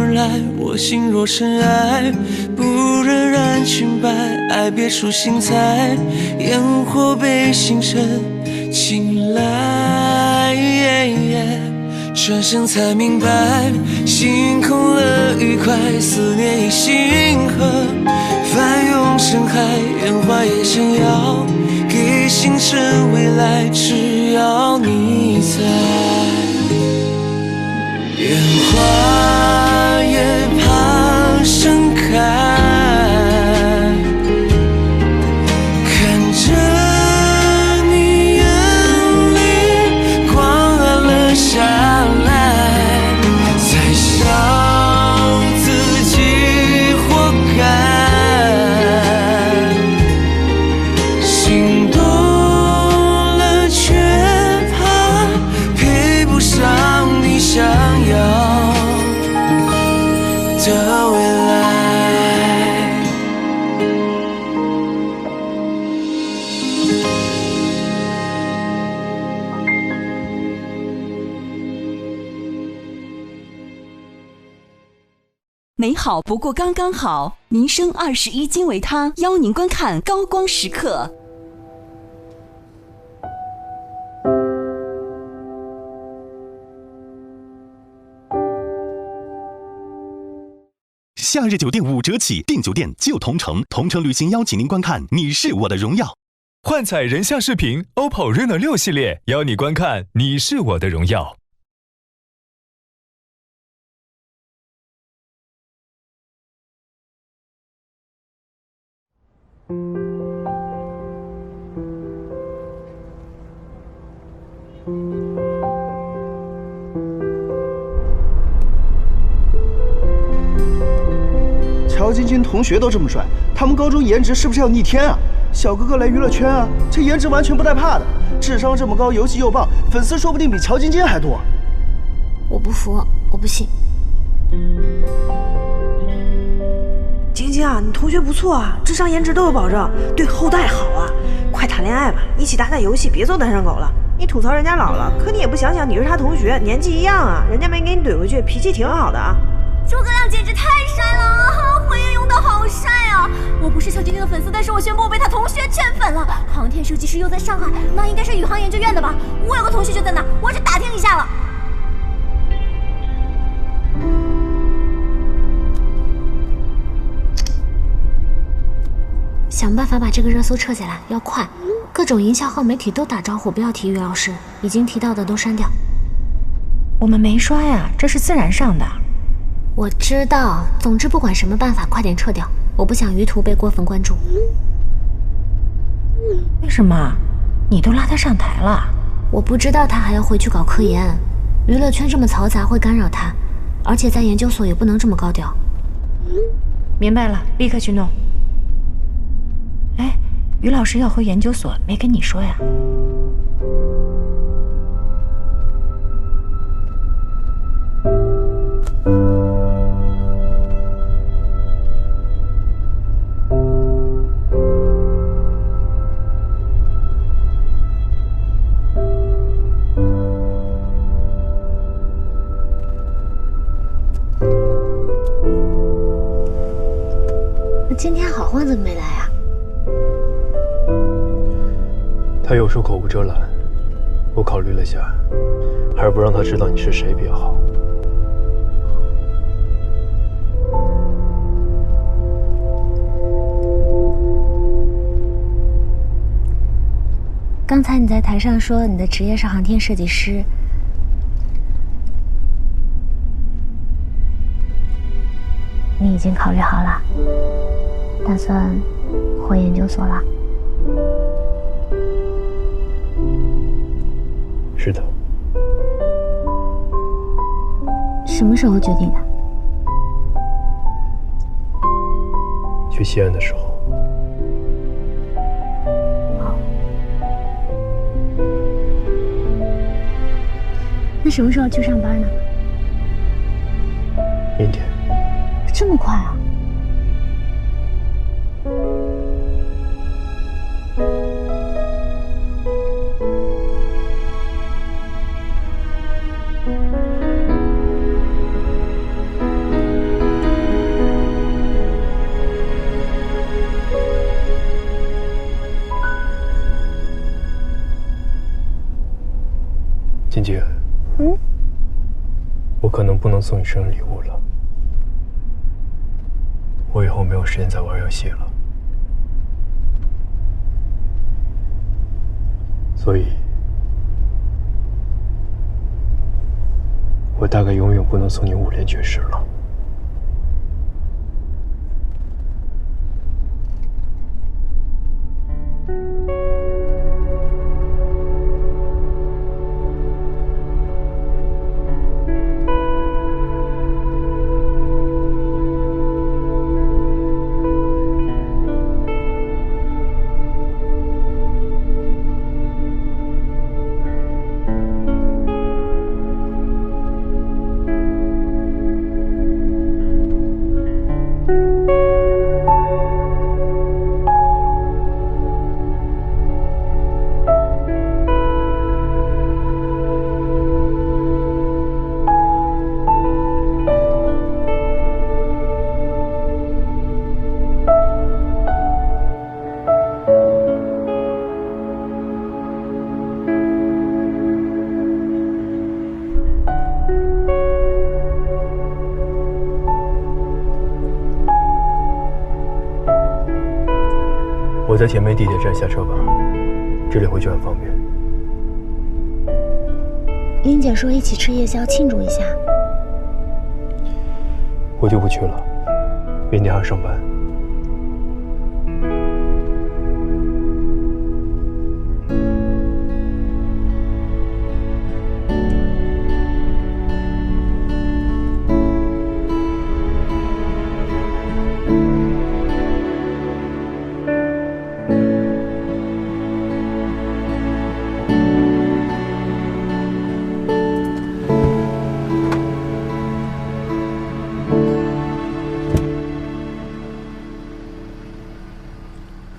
而来，我心若尘埃，不忍染裙摆，爱别出心裁，烟火被星辰青睐，转身才明白，心空了愉快，思念已星河，翻涌成海，圆滑也想要给星辰未来，只要你在。烟花也怕盛开，看着你眼里光暗了下来，才笑自己活该，心动了却怕配不上你想要的未来。美好不过刚刚好，民生21金维他邀您观看高光时刻。夏日酒店5折起，订酒店就同城。同城旅行邀请您观看《你是我的荣耀》。幻彩人像视频 OPPO Reno 6系列邀你观看《你是我的荣耀》。乔晶晶同学都这么帅，他们高中颜值是不是要逆天啊？小哥哥来娱乐圈啊，这颜值完全不带怕的，智商这么高，游戏又棒，粉丝说不定比乔晶晶还多。我不服，我不信。晶晶啊，你同学不错啊，智商颜值都有保证，对后代好啊！快谈恋爱吧，一起打打游戏，别做单身狗了。你吐槽人家老了，可你也不想想你是他同学，年纪一样啊，人家没给你怼回去，脾气挺好的啊。诸葛亮简直太帅了啊！回应用的好帅啊！我不是小晶晶的粉丝，但是我宣布我被他同学圈粉了。航天设计师又在上海，那应该是宇航研究院的吧？我有个同学就在那，我去打听一下了。想办法把这个热搜撤下来，要快！各种营销号媒体都打招呼，不要提于老师，已经提到的都删掉。我们没刷呀，这是自然上的。我知道，总之不管什么办法，快点撤掉，我不想于途被过分关注。为什么？你都拉他上台了？我不知道他还要回去搞科研，娱乐圈这么嘈杂会干扰他，而且在研究所也不能这么高调。明白了，立刻去弄。哎，于老师要回研究所，没跟你说呀？今天好欢怎么没来啊？他有时口无遮拦，我考虑了下，还是不让他知道你是谁比较好。刚才你在台上说你的职业是航天设计师，你已经考虑好了，打算回研究所了？是的。什么时候决定的？去西安的时候。好。那什么时候去上班呢？明天。这么快啊？可能不能送你生日礼物了。我以后没有时间再玩游戏了，所以，我大概永远不能送你5连绝世了。我在前面地铁站下车吧，这里回去很方便。林姐说一起吃夜宵庆祝一下。我就不去了，明天还要上班。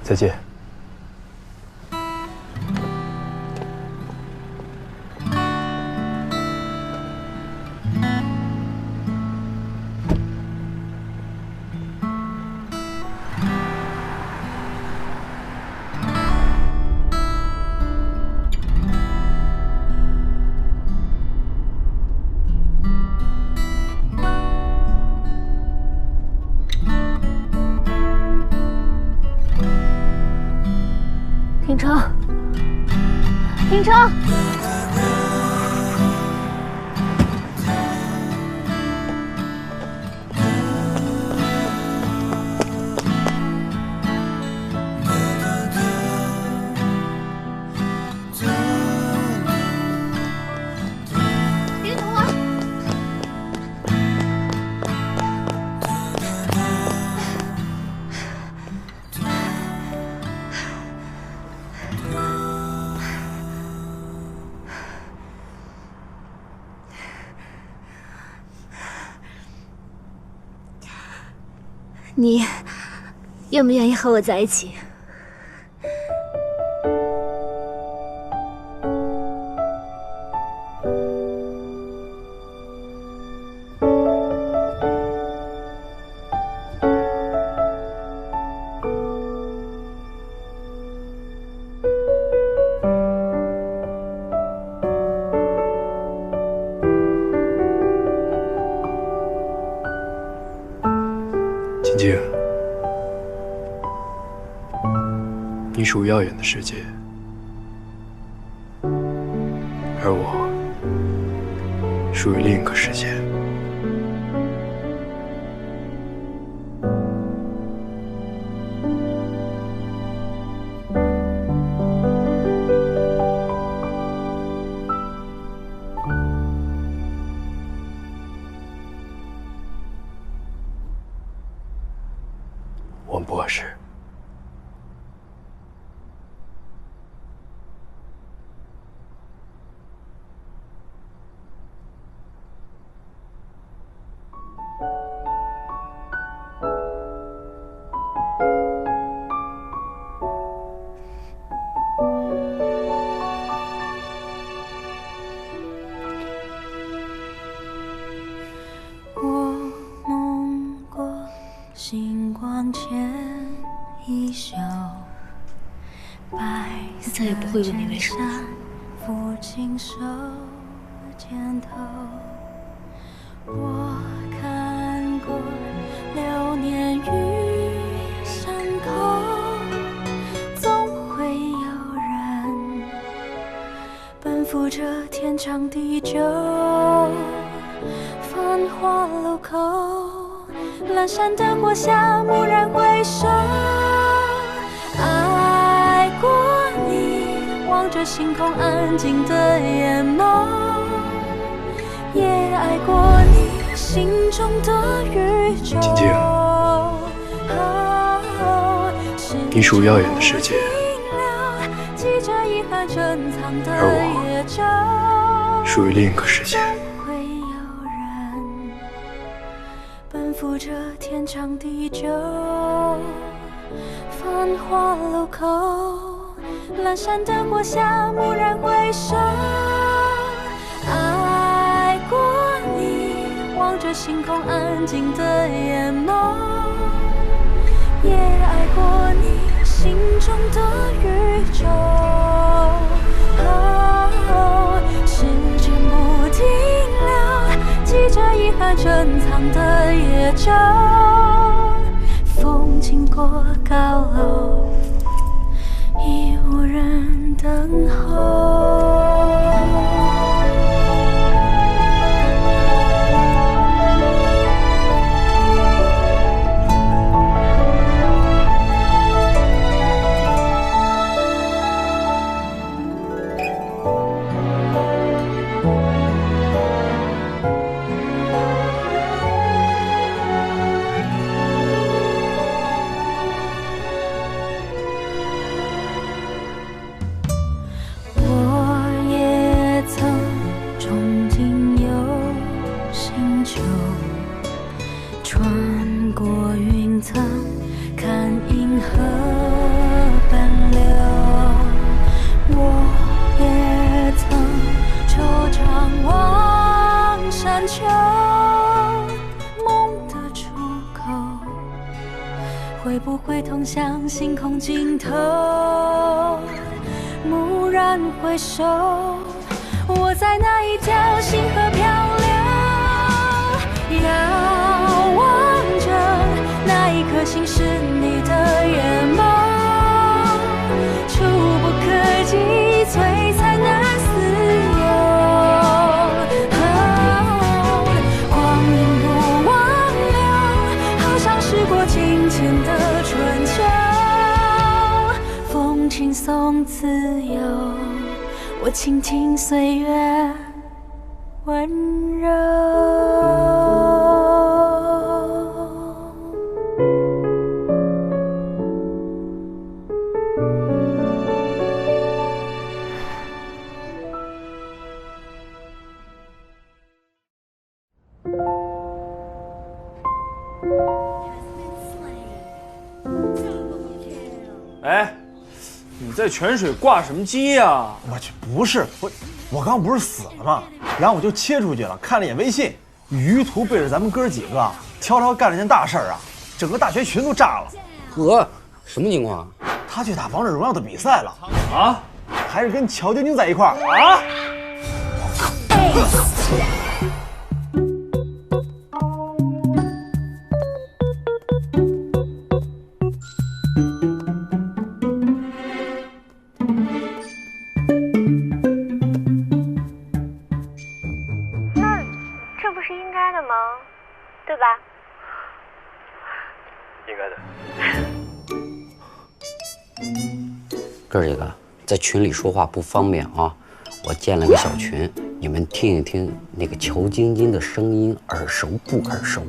再见。停车！停车！别堵我！你愿不愿意和我在一起？晶晶，你属于耀眼的世界，而我属于另一个世界。我们不合适。我梦过星光前一宿，白色再也不会问你为什么。父亲手肩头，我看过流年与山口，总会有人奔赴这天长地久。繁华路口，阑珊灯火下，蓦然回首，爱过你，望着星空安静的眼眸，也爱过你心中的宇宙。晶晶，你属于耀眼的世界，而我属于另一个世界。奔赴这天长地久，繁华路口，阑珊灯火下，蓦然回首，爱过你，望着星空安静的眼眸，也爱过你心中的宇宙。时间不停留，记着遗憾珍藏的夜舟，风经过高楼，已无人等候。会不会通向星空尽头？蓦然回首，我在那一条星河漂流，遥望着那一颗星是你的眼眸，触不可及，璀璨难自由。光阴不忘留，好像时过境迁的春秋，风轻松自由，我倾听岁月温柔。哎，你在泉水挂什么机呀？我去，不是我刚不是死了吗？然后我就切出去了，看了一眼微信，于途背着咱们哥几个悄悄干了件大事儿啊，整个大学群都炸了。呵，什么情况？他去打王者荣耀的比赛了啊，还是跟乔晶晶在一块儿啊！对吧？应该的。哥儿几个在群里说话不方便啊，我建了个小群，你们听一听那个乔晶晶的声音，耳熟不耳熟？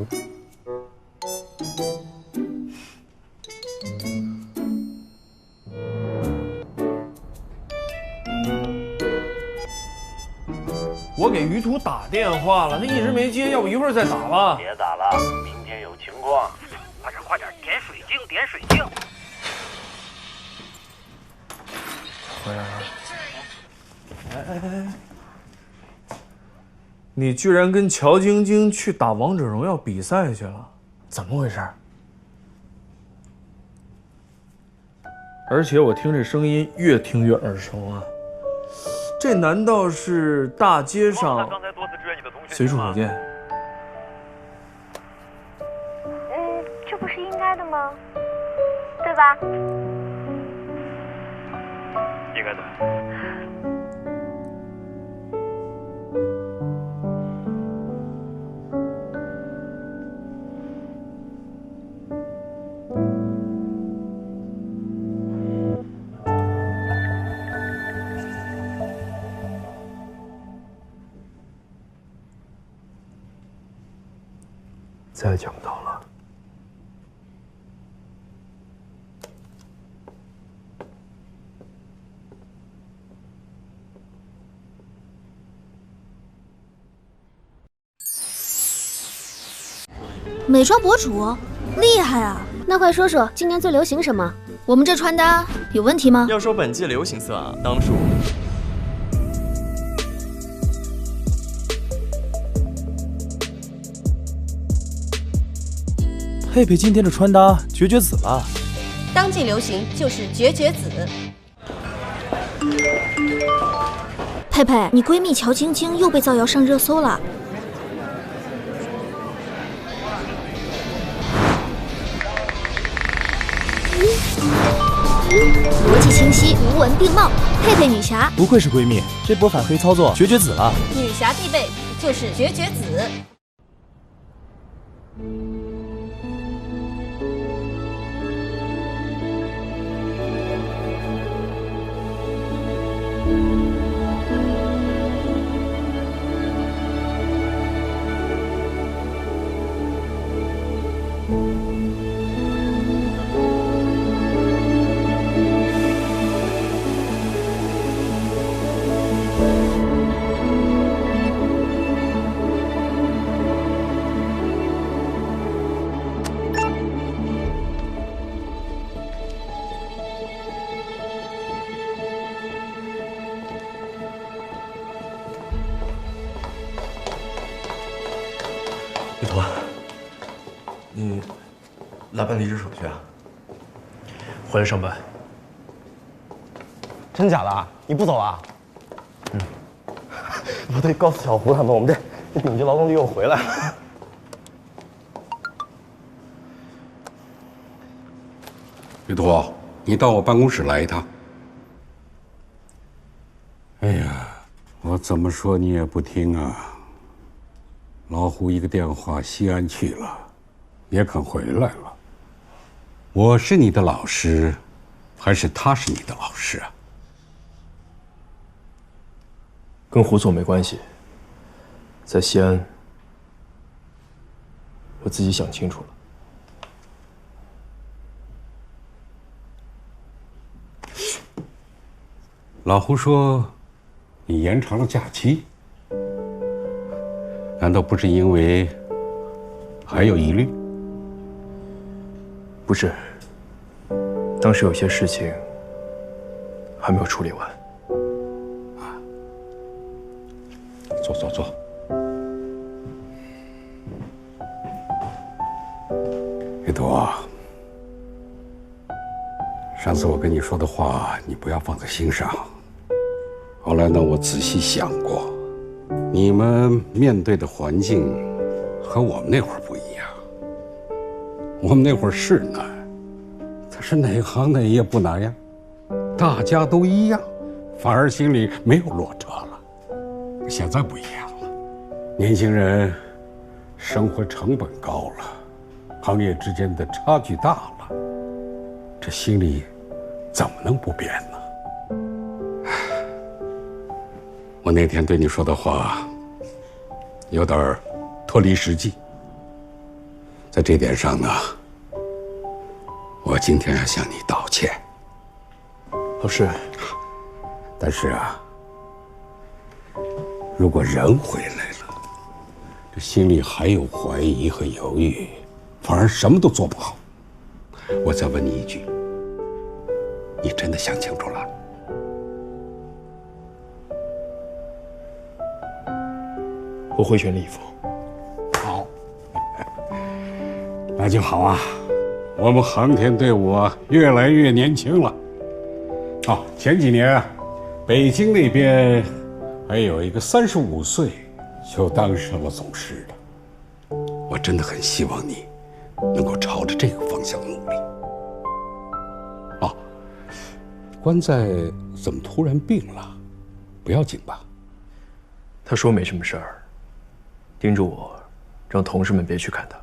我给于途打电话了，他一直没接，要不一会儿再打吧？别打了，明天有情况。快点，点水晶，点水晶。回来了。哎，你居然跟乔晶晶去打王者荣耀比赛去了，怎么回事？而且我听这声音越听越耳熟啊。这难道是大街上随处可见？这不是应该的吗？对吧？应该的。再讲到了。美妆博主厉害啊！那快说说今年最流行什么？我们这穿搭有问题吗？要说本季流行色啊，当属佩佩今天的穿搭绝绝子了。当季流行就是绝绝子。佩佩，你闺蜜乔晶晶又被造谣上热搜了。逻辑清晰，图文并茂，佩佩女侠不愧是闺蜜，这波反黑操作绝绝子了。女侠必备就是绝绝子。玉坨，你来办离职手续啊？回来上班。真假的？你不走啊？我得告诉小胡他们，我们这顶级劳动力又回来了。玉坨，你到我办公室来一趟。哎呀，我怎么说你也不听啊！老胡一个电话，西安去了，也肯回来了。我是你的老师，还是他是你的老师啊？跟胡总没关系。在西安，我自己想清楚了。老胡说，你延长了假期。难道不是因为还有疑虑？不是，当时有些事情还没有处理完。坐坐坐。玉坨，上次我跟你说的话，你不要放在心上。后来呢，我仔细想过。你们面对的环境和我们那会儿不一样。我们那会儿是难，可是哪行哪业不难呀？大家都一样，反而心里没有落差了。现在不一样了，年轻人生活成本高了，行业之间的差距大了，这心里怎么能不变呢？我那天对你说的话，有点脱离实际。在这点上呢，我今天要向你道歉。老师，但是啊，如果人回来了，这心里还有怀疑和犹豫，反而什么都做不好。我再问你一句，你真的想清楚了？我会全力以赴。好，那就好啊。我们航天队伍越来越年轻了。前几年啊，北京那边还有一个35岁就当上了总师的。我真的很希望你能够朝着这个方向努力。啊，关在怎么突然病了？不要紧吧？他说没什么事儿，叮嘱我，让同事们别去看他。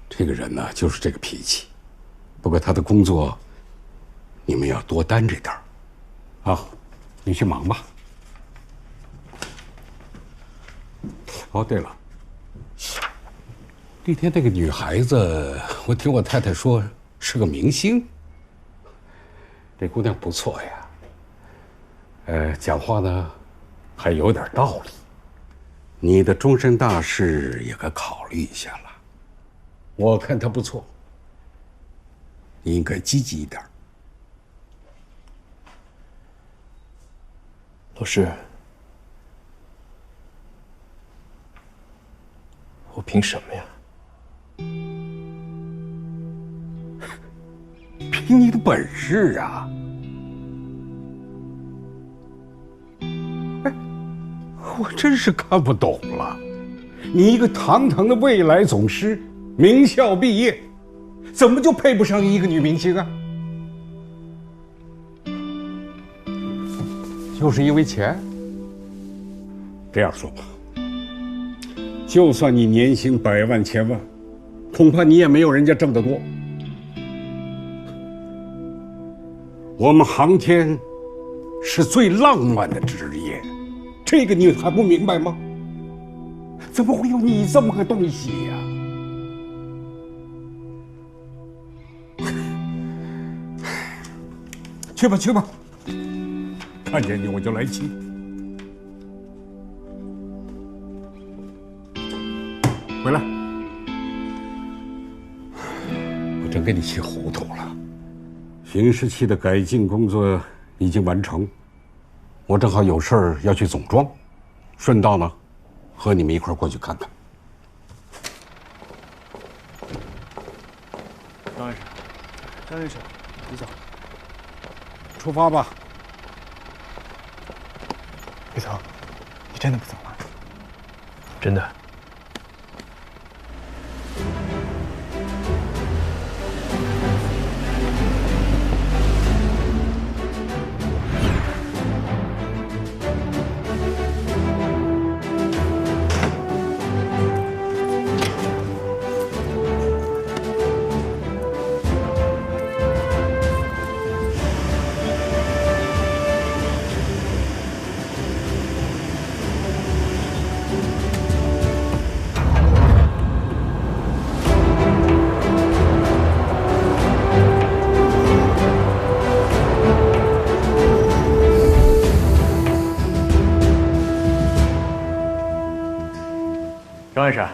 这个人呢，就是这个脾气。不过他的工作，你们要多担着点儿。好，你去忙吧。哦，对了，那天那个女孩子，我听我太太说是个明星。这姑娘不错呀，讲话呢还有点道理。你的终身大事也该考虑一下了。我看她不错，你应该积极一点。老师，我凭什么呀？凭你的本事啊！哎，我真是看不懂了，你一个堂堂的未来总师，名校毕业，怎么就配不上一个女明星啊？就是因为钱？这样说吧，就算你年薪100万千万，恐怕你也没有人家挣得多。我们航天是最浪漫的职业，这个你还不明白吗？怎么会有你这么个东西呀？去吧去吧，看见你我就来气。回来，我真给你气糊涂了。巡视器的改进工作已经完成，我正好有事儿要去总装，顺道呢，和你们一块儿过去看看。张院士，张院士，你走。出发吧。李总，你真的不走吗？真的。张院士，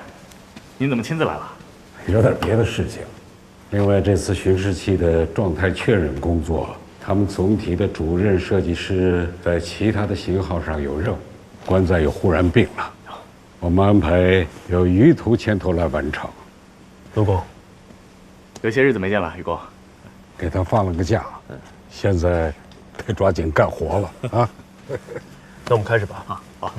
您怎么亲自来了？有点别的事情。另外，这次巡视器的状态确认工作，他们总体的主任设计师在其他的型号上有任务，关在又忽然病了，我们安排由于途牵头来完成。陆工，有些日子没见了，于工，给他放了个假，现在得抓紧干活了啊！那我们开始吧。啊，好。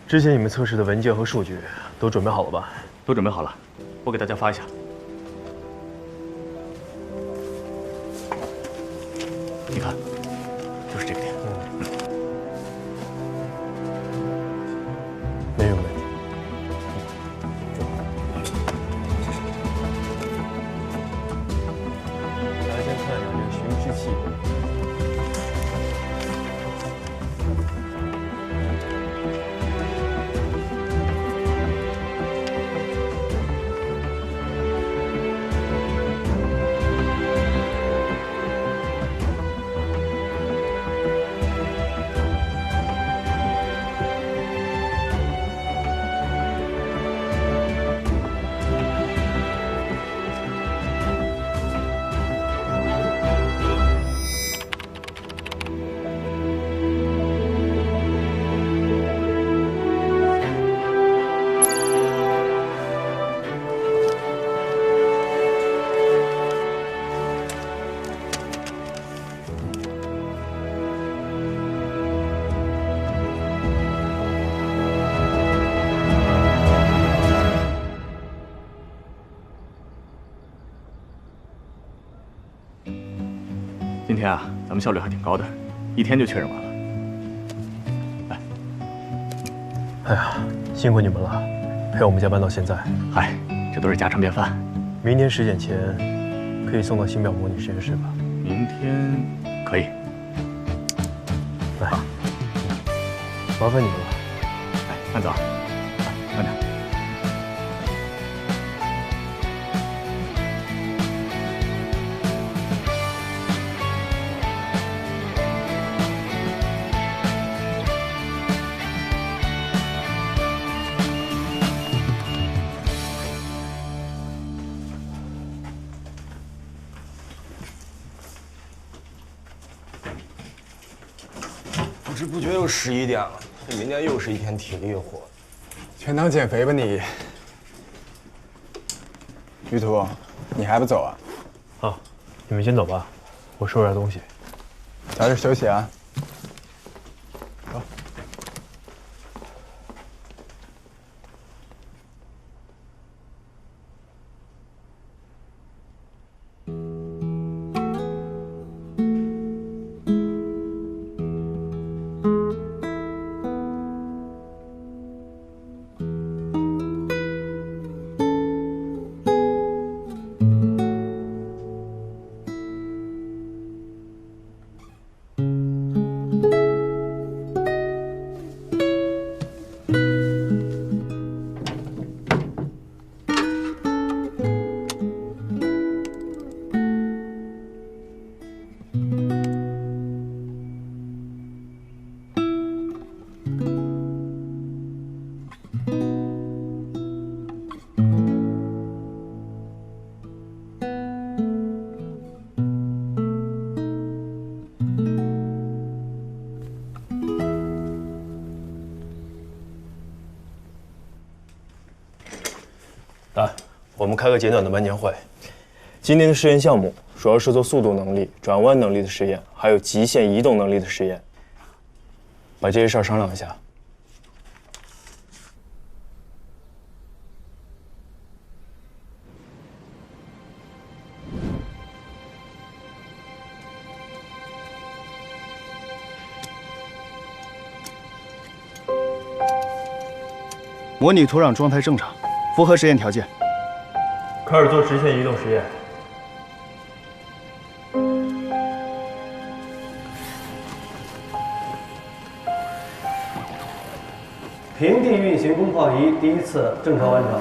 之前你们测试的文件和数据都准备好了吧？都准备好了，我给大家发一下。你看，就是这个点。没有问题。来，先看一下这个巡视器。今天啊，咱们效率还挺高的，1天就确认完了。来，哎呀，辛苦你们了，陪我们加班到现在。嗨，这都是家常便饭。明天10点前可以送到星表模拟实验室吧？明天可以。来，麻烦你们了。哎，慢走，慢点。 不知不觉又11点了，这明天又是一天体力活。全当减肥吧你。于途，你还不走啊？啊，你们先走吧，我收拾下东西。早点休息啊。走。来，我们开个简短的班前会。今天的实验项目主要是做速度能力、转弯能力的实验，还有极限移动能力的实验。把这些事儿商量一下。模拟土壤状态正常，符合实验条件。开始做直线移动实验。平地运行工况仪第1次正常完成。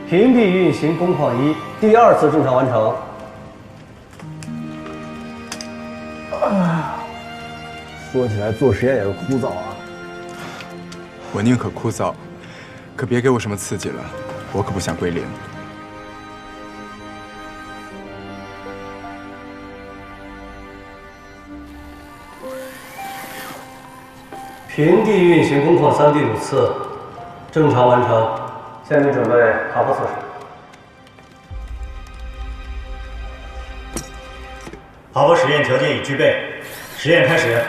平地运行工况仪第2次正常完成。 说起来，做实验也是枯燥啊。我宁可枯燥，可别给我什么刺激了，我可不想归零。平地运行工况3第5次正常完成，下面准备爬坡测试。爬坡实验条件已具备，实验开始。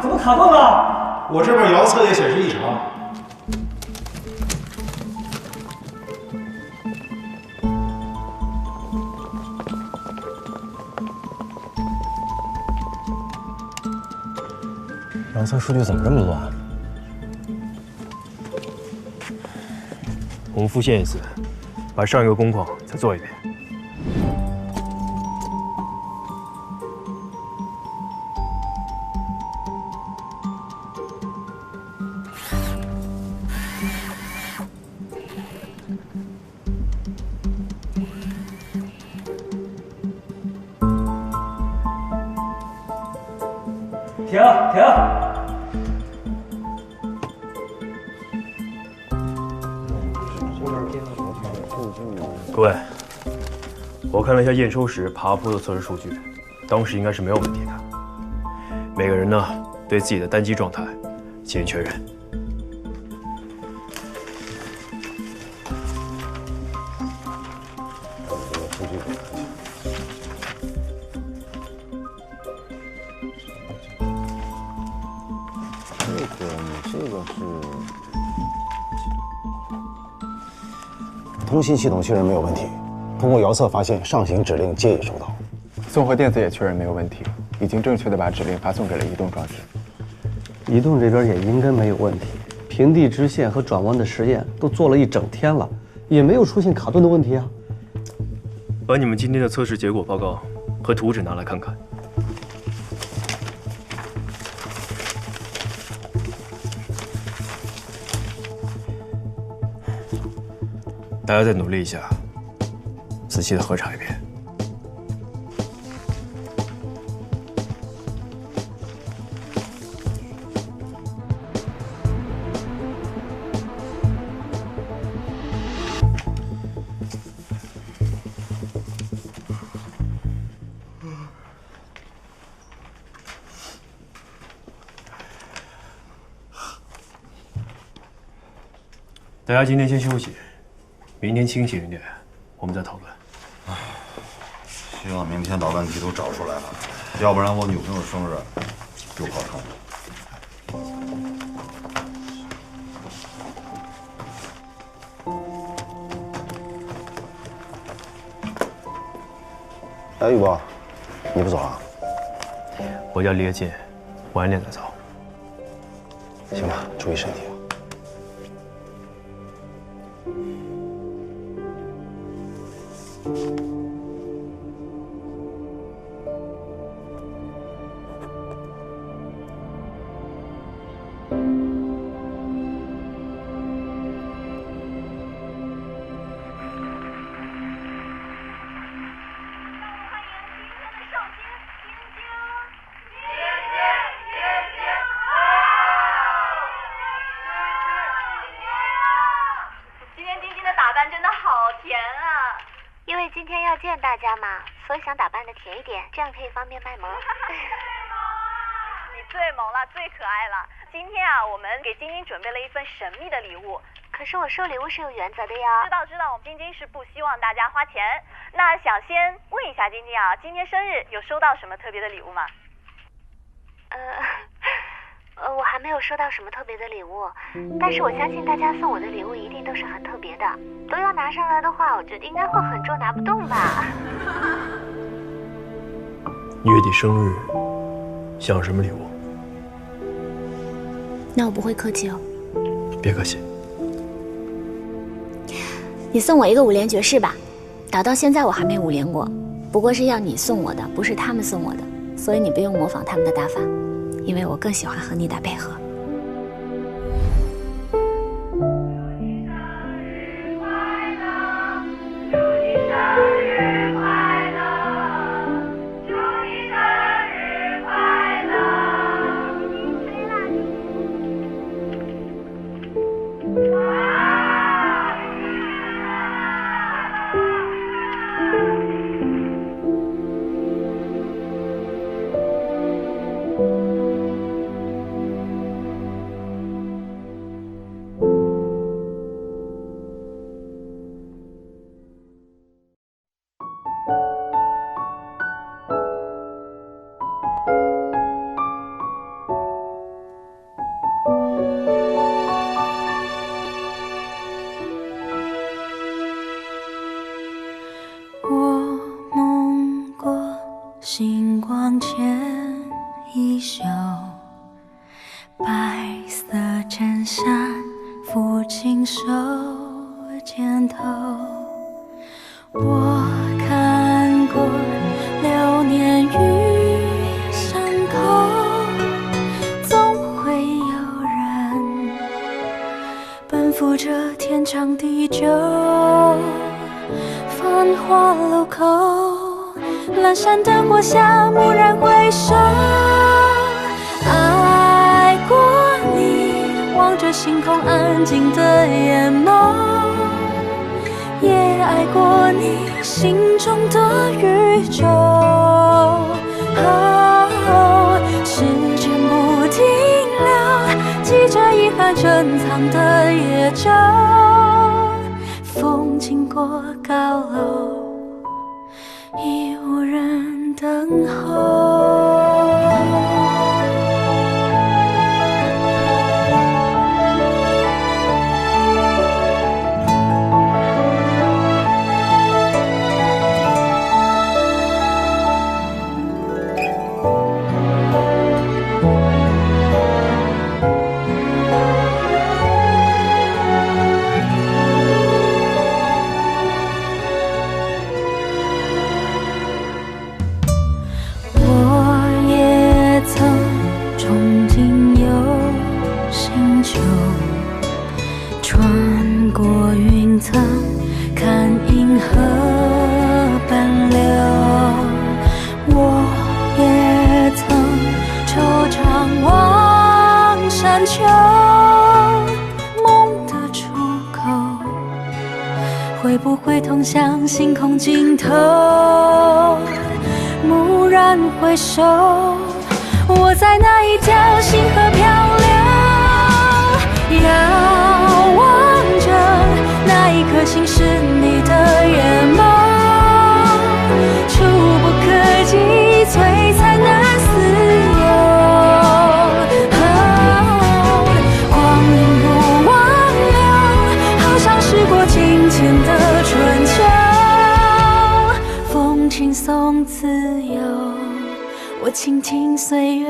怎么卡顿了？我这边遥测也显示异常。遥测数据怎么这么乱？我们复现一次，把上一个工况再做一遍。 停！各位，我看了一下验收时爬坡的测试数据，当时应该是没有问题的。每个人呢，对自己的单机状态进行确认。通信系统确认没有问题，通过遥测发现上行指令皆已收到。综合电子也确认没有问题，已经正确的把指令发送给了移动装置。移动这边也应该没有问题，平地支线和转弯的实验都做了一整天了，也没有出现卡顿的问题啊。把你们今天的测试结果报告和图纸拿来看看。大家再努力一下，仔细的核查一遍。大家今天先休息，明天清醒一点，我们再讨论。希望明天把问题都找出来了，要不然我女朋友生日就泡汤了。哎，宇博，你不走啊？我家离得近，晚点再走。行吧，注意身体啊。今天要见大家嘛，所以想打扮的甜一点，这样可以方便卖萌。你最萌了，最可爱了。今天啊，我们给晶晶准备了一份神秘的礼物。可是我收礼物是有原则的呀。知道，我们晶晶是不希望大家花钱。那想先问一下晶晶啊，今天生日有收到什么特别的礼物吗？我还没有收到什么特别的礼物，但是我相信大家送我的礼物一定都是很特别的，都要拿上来的话，我觉得应该会很重，拿不动吧。月底生日，想要什么礼物？那我不会客气哦。别客气。你送我一个5连爵士吧，打到现在我还没5连过，不过是要你送我的，不是他们送我的，所以你不用模仿他们的打法。因为我更喜欢和你打配合。星光前一宿，白色衬衫抚琴手肩头。我看过流年与伤口，总会有人奔赴这天长地久。繁华路口，阑珊灯火下，蓦然回首，爱过你，望着星空安静的眼眸，也爱过你心中的宇宙。时间不停留，记着遗憾珍藏的夜舟，风经过高楼，已无人等候。层层看银河奔流，我也曾惆怅望山丘，梦的出口会不会通向星空尽头？蓦然回首，我在那一条星河漂流，遥望着那一颗星是你的眼眸，触不可及，璀璨难似有。光阴不忘流，好像时过境迁的春秋，风轻松自由，我倾听岁月